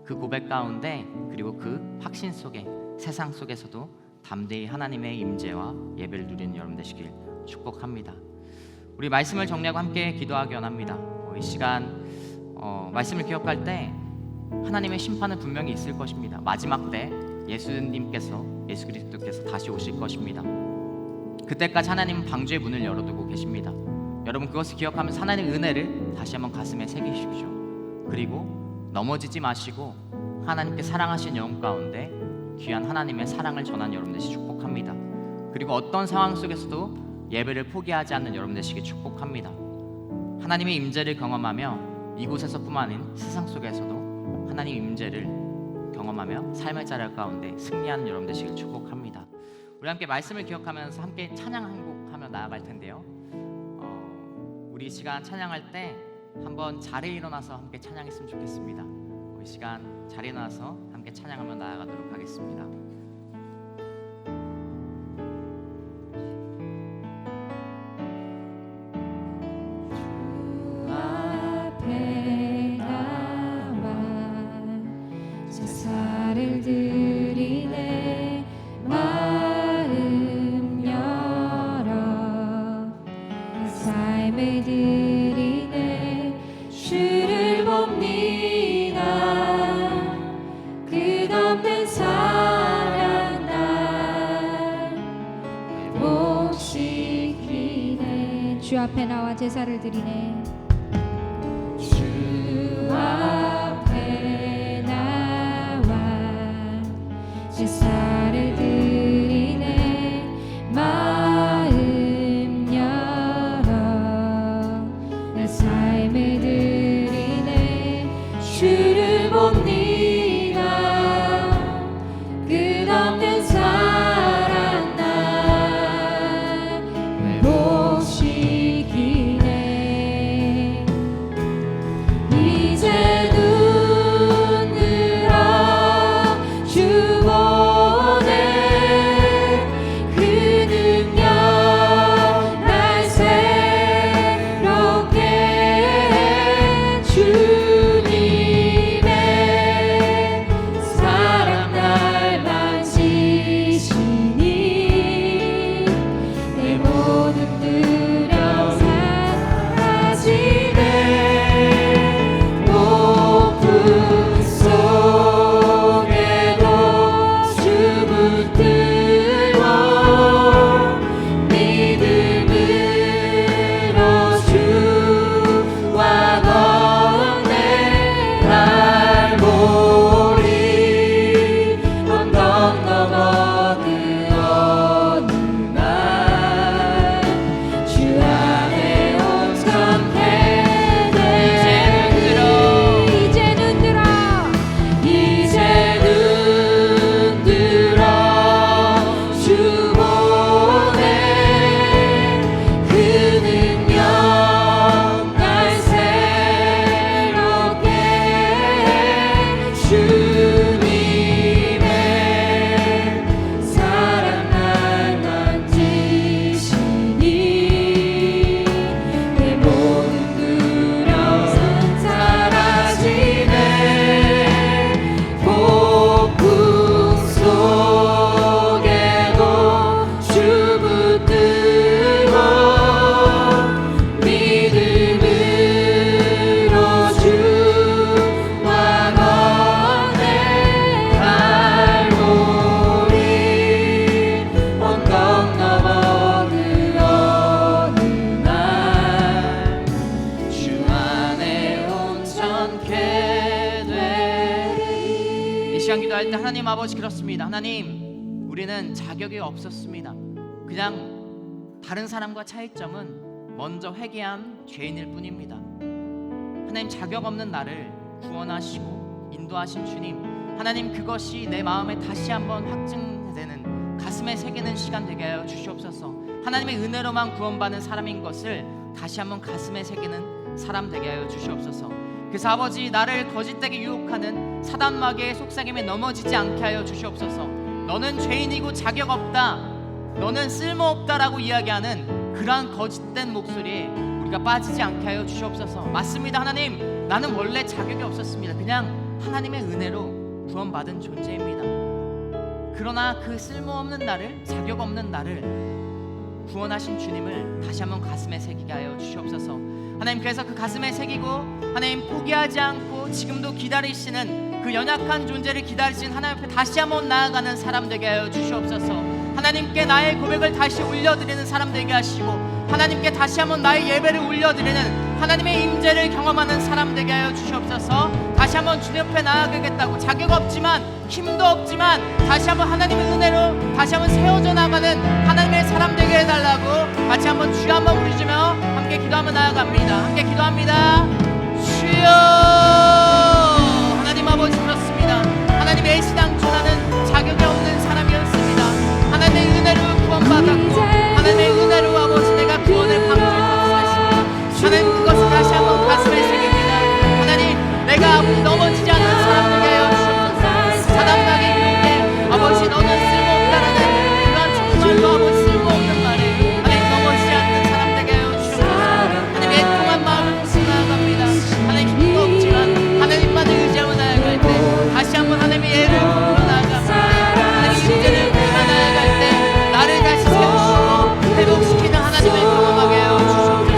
그 고백 가운데, 그리고 그 확신 속에, 세상 속에서도 담대히 하나님의 임재와 예배를 누리는 여러분 되시길 축복합니다. 우리 말씀을 정리하고 함께 기도하기 원합니다. 이 시간 말씀을 기억할 때 하나님의 심판은 분명히 있을 것입니다. 마지막 때 예수 그리스도께서 다시 오실 것입니다. 그때까지 하나님은 방주의 문을 열어두고 계십니다. 여러분, 그것을 기억하면서 하나님의 은혜를 다시 한번 가슴에 새기십시오. 그리고 넘어지지 마시고 하나님께 사랑하신 영혼 가운데 귀한 하나님의 사랑을 전하는 여러분 되시기 축복합니다. 그리고 어떤 상황 속에서도 예배를 포기하지 않는 여러분 되시기 축복합니다. 하나님의 임재를 경험하며 이곳에서뿐만 아닌 세상 속에서도 하나님의 임재를 경험하며 삶의 자리 가운데 승리하는 여러분 되시길 축복합니다. 우리 함께 말씀을 기억하면서 함께 찬양 한 곡 하며 나아갈 텐데요. 우리 시간 찬양할 때 한번 자리에 일어나서 함께 찬양했으면 좋겠습니다. 우리 시간 자리에 일어나서 함께 찬양하며 나아가도록 하겠습니다. 제사를 드리네 마음 열어 내 삶을 드리네 주를 봅니다 끝없는 사랑 날 회복시키네 주 앞에 나와 제사를 드리네 주 앞에 제사를 드리네 마음 열어 내 삶을 드리네 주를 봅니다 끝없는 사랑 날 회복시키네 이제 눈 들어 주고 기도할 때 하나님 아버지 그렇습니다. 하나님, 우리는 자격이 없었습니다. 그냥 다른 사람과 차이점은 먼저 회개한 죄인일 뿐입니다. 하나님, 자격 없는 나를 구원하시고 인도하신 주님, 하나님 그것이 내 마음에 다시 한번 확증되는 가슴에 새기는 시간 되게 하여 주시옵소서. 하나님의 은혜로만 구원받는 사람인 것을 다시 한번 가슴에 새기는 사람 되게 하여 주시옵소서. 그래서 아버지 나를 거짓되게 유혹하는 사단 마귀의 속삭임에 넘어지지 않게 하여 주시옵소서. 너는 죄인이고 자격 없다, 너는 쓸모없다라고 이야기하는 그러한 거짓된 목소리에 우리가 빠지지 않게 하여 주시옵소서. 맞습니다. 하나님, 나는 원래 자격이 없었습니다. 그냥 하나님의 은혜로 구원받은 존재입니다. 그러나 그 쓸모없는 나를, 자격 없는 나를 구원하신 주님을 다시 한번 가슴에 새기게 하여 주시옵소서. 하나님, 그래서 그 가슴에 새기고 하나님 포기하지 않고 지금도 기다리시는 그 연약한 존재를 기다리신 하나님 앞에 다시 한번 나아가는 사람 되게 하여 주시옵소서. 하나님께 나의 고백을 다시 올려드리는 사람 되게 하시고 하나님께 다시 한번 나의 예배를 올려드리는 하나님의 임재를 경험하는 사람 되게 하여 주시옵소서. 다시 한번 주님 앞에 나아가겠다고 자격 없지만 힘도 없지만 다시 한번 하나님의 은혜로 다시 한번 세워져 나가는 하나님의 사람 되게 해달라고 같이 한번 주여 한번 부르시며 함께 기도하며 나아갑니다. 함께 기도합니다. 주여. 하나님 아버지, 그렇습니다. 하나님 애시당초 나는 자격이 없는 사람이었습니다. 하나님의 은혜로 구원받았고 하나님의 은혜로 아버지 내가 구원을 받을 수 있습니다. 하나님 그것을 다시 한번 가슴에 새깁니다. 하나님 내가 넘어지지 않는 사람 되게 하여 주시옵소서. 사단마귀 그에게 아버지 너는 쓸모없다라는 그러한 정말로 아버지 쓸모없는 말에 하나님 넘어지지 않는 사람 되게 하여 주시옵소서. 하나님 애통한 마음을 품고 나아갑니다. 하나님 힘도 없지만 하나님만을 의지하며 나아갈 때 다시 한번 하나님의 예를 부르러 나아갑니다. 하나님 임재를 부르러 나아갈 때 나를 다시 세우시고 회복시키는 하나님을 경험하게 하여 주시옵소서.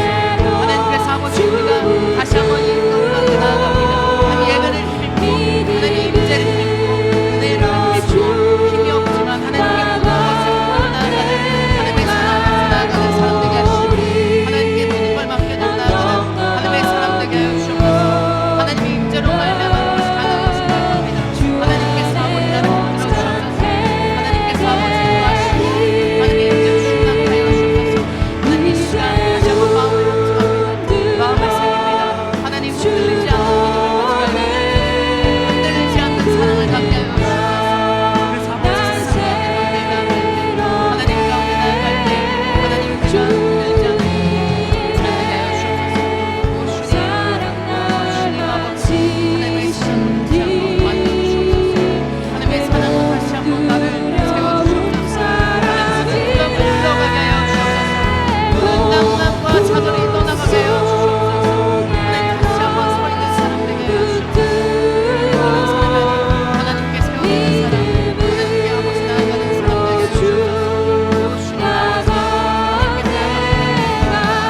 하나님 그래서 아버지 우리가 다시 한번 이 가운데 나아갑니다. 하나님 예배를 힘입고 하나님 임재를 힘입고 은혜를 힘입고 힘이 없지만 하나님께 모든 것을 부르러 나아가는 하나님의 사랑 나아가는 사람 되게 하시고 하나님께 모든 걸 맡겨두고 나아가는 하나님의 사람 되게 하여 주시옵소서. 하나님의 임재로 말미암아 그것이 가능하신 것입니다. 하나님께서 아버지 나를 붙들어 주옵소서. 하나님께서 아버지 구하시고 하나님의 임재로 충만케 하여 주옵소서. 하나님 이 시간 다시 한번 마음을 합심합니다. 마음을 새깁니다. 하나님 흔들리지 않는 믿음을 가지게 하여 주옵소서. 흔들리지 않는 사랑을 갖게 하여 주옵소서. 그래서 아버지 세상에 나아갈 때 하나님 가운데 나아갈 때 하나님 우리가 흔들리지 않는 믿음을 가지게 하여 주옵소서. 오 주님, 오 주님 아버지 하나님의 사랑을 다시 한번 만져주시옵소서. 하나님의 사랑으로 다시 한번 나를 세워주시옵소서. 하나님 모든 부담을 흘러가게 하여 주옵소서. 모든 낭만과 좌절이 떠나가게 하여 주시옵소서. 하나님 다시 한번 서 있는 사람 되게 하여 주시옵소서. 모든 사람이 아니라 하나님께 세워지는 사람, 하나님께 아버지 나아가는 사람 되게 하여 주시옵소서. 오 주님 아버지 하나님께 나아가는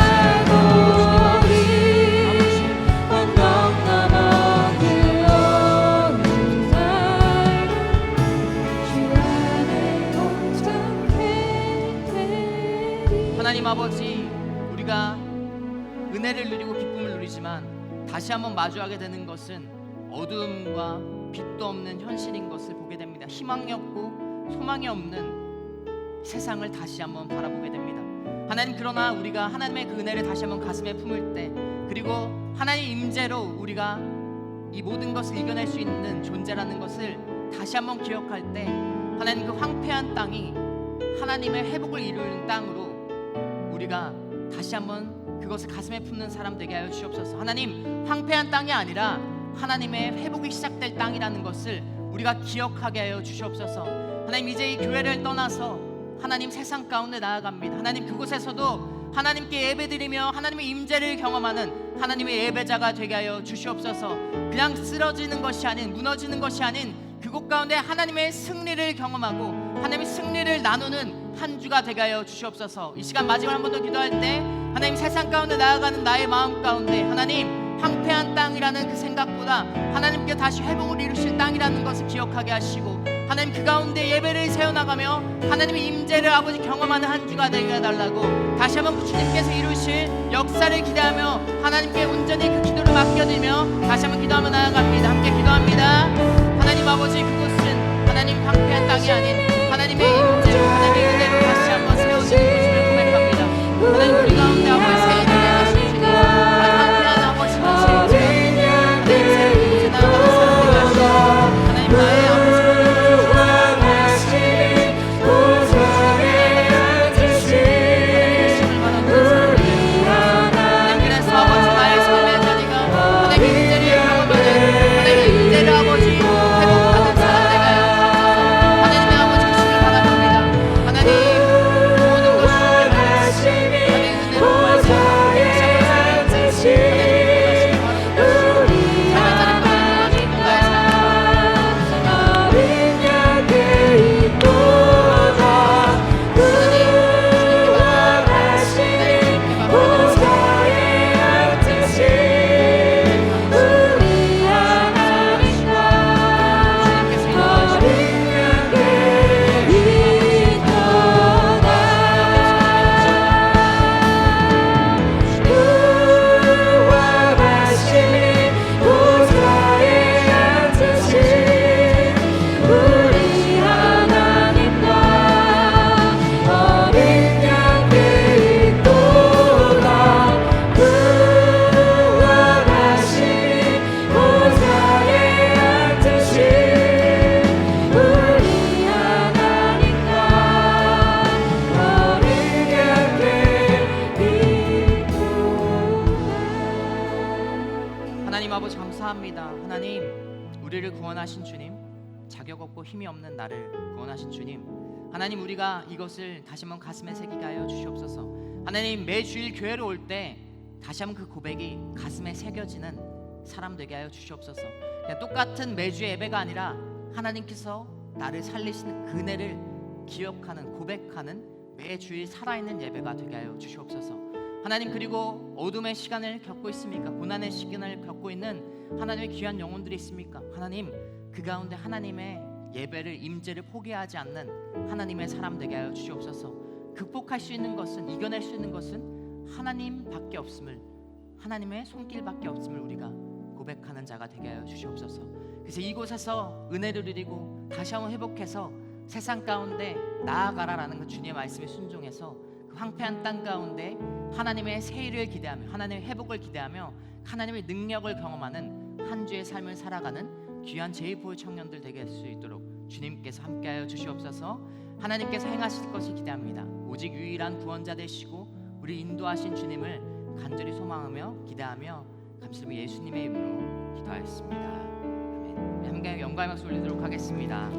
하나님 아버지, 우리가 은혜를 누리고 기쁨을 누리지만 다시 한번 마주하게 되는 것은 어두움과 빛도 없는 현실인 것을 보게 됩니다. 희망이 없고 소망이 없는 세상을 다시 한번 바라보게 됩니다. 하나님, 그러나 우리가 하나님의 그 은혜를 다시 한번 가슴에 품을 때 그리고 하나님 임재로 우리가 이 모든 것을 이겨낼 수 있는 존재라는 것을 다시 한번 기억할 때 하나님 그 황폐한 땅이 하나님의 회복을 이루는 땅으로 우리가 다시 한번 그것을 가슴에 품는 사람 되게 하여 주시옵소서. 하나님, 황폐한 땅이 아니라 하나님의 회복이 시작될 땅이라는 것을 우리가 기억하게 하여 주시옵소서. 하나님, 이제 이 교회를 떠나서 하나님 세상 가운데 나아갑니다. 하나님, 그곳에서도 하나님께 예배드리며 하나님의 임재를 경험하는 하나님의 예배자가 되게 하여 주시옵소서. 그냥 쓰러지는 것이 아닌, 무너지는 것이 아닌 그곳 가운데 하나님의 승리를 경험하고 하나님의 승리를 나누는 한 주가 되게 하여 주시옵소서. 이 시간 마지막 한 번 더 기도할 때 하나님, 세상 가운데 나아가는 나의 마음 가운데 하나님 황폐한 땅이라는 그 생각보다 하나님께 다시 회복을 이루실 땅이라는 것을 기억하게 하시고 하나님 그 가운데 예배를 세워나가며 하나님의 임재를 아버지 경험하는 한 주가 되게 해달라고 다시 한번 주님께서 이루실 역사를 기대하며 하나님께 온전히 그 기도를 맡겨드리며 다시 한번 기도하며 나아갑니다. 함께 기도합니다. 하나님 아버지, 그곳은 하나님 황폐한 땅이 아닌 하나님의 임재로 하나님의 은혜로 다시 한번 세워지는 것을 고백합니다. 하나님, 우리 가운데 아버지 새해를 하시옵시고 황폐한 아버지 것을 하나님 새로 나아가는 사람 되게 하시고 하나님 나의 하나님 아버지 감사합니다. 하나님, 우리를 구원하신 주님, 자격 없고 힘이 없는 나를 구원하신 주님, 하나님, 우리가 이것을 다시 한번 가슴에 새기게 하여 주시옵소서. 하나님, 매주일 교회로 올 때 다시 한번 그 고백이 가슴에 새겨지는 사람 되게 하여 주시옵소서. 그냥 똑같은 매주의 예배가 아니라 하나님께서 나를 살리신 그네를 기억하는, 고백하는 매주일 살아있는 예배가 되게 하여 주시옵소서. 하나님, 그리고 어둠의 시간을 겪고 있습니까? 고난의 시간을 겪고 있는 하나님의 귀한 영혼들이 있습니까? 하나님, 그 가운데 하나님의 예배를, 임재를 포기하지 않는 하나님의 사람 되게 하여 주시옵소서. 극복할 수 있는 것은, 이겨낼 수 있는 것은 하나님밖에 없음을, 하나님의 손길밖에 없음을 우리가 고백하는 자가 되게 하여 주시옵소서. 그래서 이곳에서 은혜를 누리고 다시 한번 회복해서 세상 가운데 나아가라라는 그 주님의 말씀에 순종해서 그 황폐한 땅 가운데 하나님의 새 일을 기대하며, 하나님의 회복을 기대하며 하나님의 능력을 경험하는 한 주의 삶을 살아가는 귀한 제2포의 청년들 되게 할 수 있도록 주님께서 함께하여 주시옵소서. 하나님께서 행하실 것을 기대합니다. 오직 유일한 구원자 되시고 우리 인도하신 주님을 간절히 소망하며 기대하며 감사드리며 예수님의 이름으로 기도하였습니다. 아멘. 함께 영광의 박수 올리도록 하겠습니다.